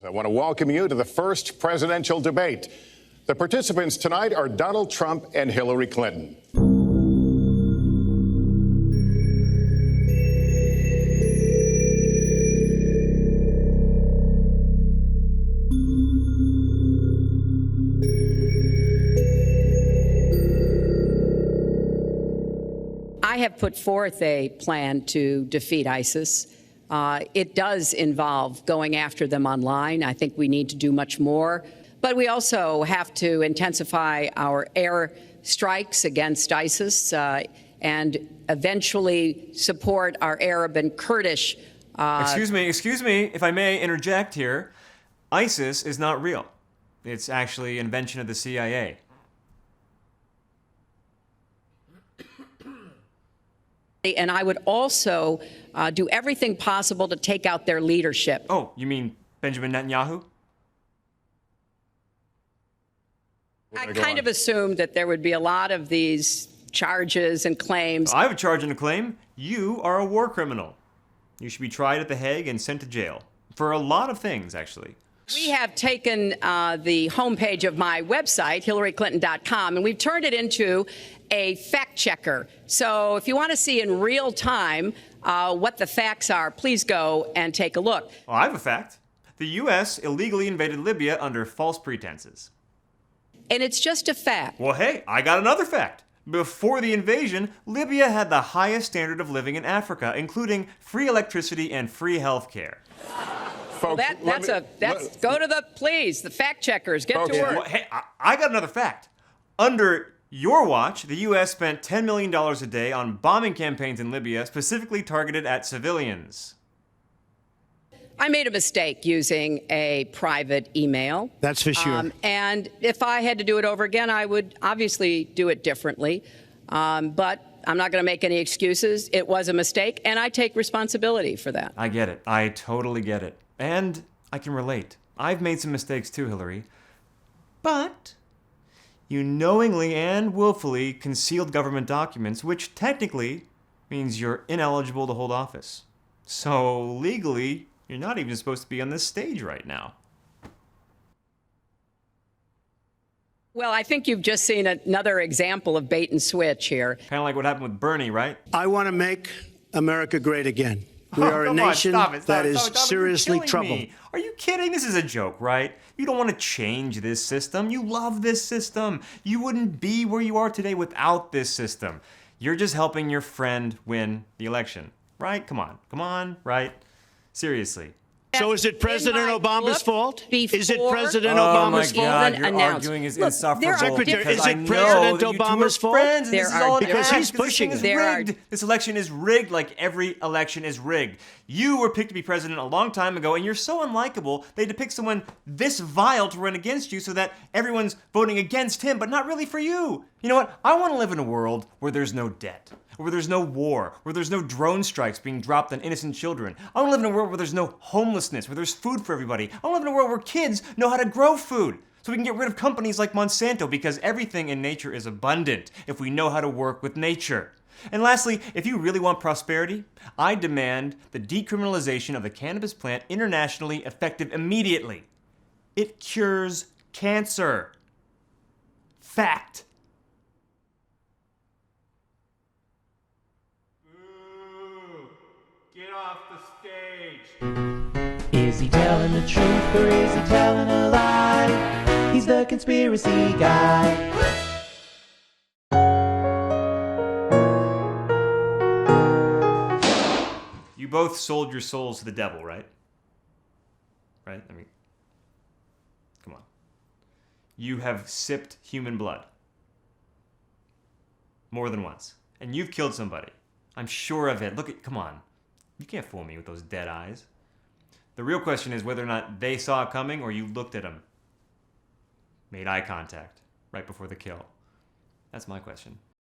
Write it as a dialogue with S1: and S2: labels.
S1: I want to welcome you to the first presidential debate. The participants tonight are Donald Trump and Hillary Clinton.
S2: I have put forth a plan to defeat ISIS. It does involve going after them online. I think we need to do much more. But we also have to intensify our air strikes against ISIS and eventually support our Arab and Kurdish.
S3: Excuse me, if I may interject here. ISIS is not real. It's actually an invention of the CIA.
S2: And I would also do everything possible to take out their leadership.
S3: Oh, you mean Benjamin Netanyahu?
S2: I kind of assumed that there would be a lot of these charges and claims.
S3: I have a charge and a claim. You are a war criminal. You should be tried at The Hague and sent to jail. For a lot of things, actually.
S2: We have taken the homepage of my website, HillaryClinton.com, and we've turned it into a fact checker. So if you want to see in real time what the facts are, please go and take a look.
S3: Well, I have a fact. The U.S. illegally invaded Libya under false pretenses.
S2: And it's just a fact.
S3: Well, hey, I got another fact. Before the invasion, Libya had the highest standard of living in Africa, including free electricity and free health care.
S2: Folks, go to the fact checkers, get to work.
S3: Well, hey, I got another fact. Under your watch, the U.S. spent $10 million a day on bombing campaigns in Libya, specifically targeted at civilians.
S2: I made a mistake using a private email.
S4: That's for sure.
S2: And if I had to do it over again, I would obviously do it differently. But I'm not going to make any excuses. It was a mistake, and I take responsibility for that.
S3: I get it. I totally get it. And I can relate. I've made some mistakes too, Hillary. But you knowingly and willfully concealed government documents, which technically means you're ineligible to hold office. So legally, you're not even supposed to be on this stage right now.
S2: Well, I think you've just seen another example of bait and switch here.
S3: Kind of like what happened with Bernie, right?
S4: I want to make America great again. We are a nation that is seriously troubled.
S3: Are you kidding? This is a joke, right? You don't want to change this system. You love this system. You wouldn't be where you are today without this system. You're just helping your friend win the election, right? Come on, right? Seriously.
S4: So is it President Obama's fault?
S2: Is
S4: it President Obama's fault?
S3: Oh my God, your arguing is insufferable.
S4: Secretary, is it President Obama's fault? Because he's pushing it.
S3: This election is rigged like every election is rigged. You were picked to be president a long time ago, and you're so unlikable, they depict someone this vile to run against you so that everyone's voting against him, but not really for you. You know what? I want to live in a world where there's no debt, where there's no war, where there's no drone strikes being dropped on innocent children. I want to live in a world where there's no homelessness, where there's food for everybody. I want to live in a world where kids know how to grow food, so we can get rid of companies like Monsanto, because everything in nature is abundant if we know how to work with nature. And lastly, if you really want prosperity, I demand the decriminalization of the cannabis plant internationally, effective immediately. It cures cancer. Fact.
S5: Get off the stage. Is he telling the truth or is he telling a lie? He's the conspiracy guy.
S3: You both sold your souls to the devil, right? Right? I mean, come on. You have sipped human blood. More than once. And you've killed somebody. I'm sure of it. Come on. You can't fool me with those dead eyes. The real question is whether or not they saw it coming or you looked at them. Made eye contact right before the kill. That's my question.